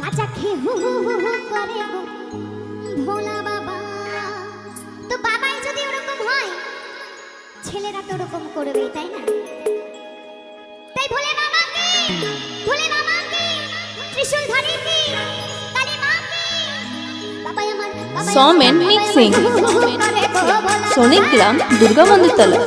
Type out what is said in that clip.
কাঁচা খেয়ে হু হু হু হু করে গো ভোলা বাবা। তো বাবাই যদি ওরকম হয় ছেলেরা তো ওরকম করবে, তাই না? তাই ভোলে বাবাকে, ভোলে বাবাকে, ত্রিশূল ধরে কি কালী মাকে, বাবাই আমার Song and mixing, Sonic Gram, Durga Mandir Tala.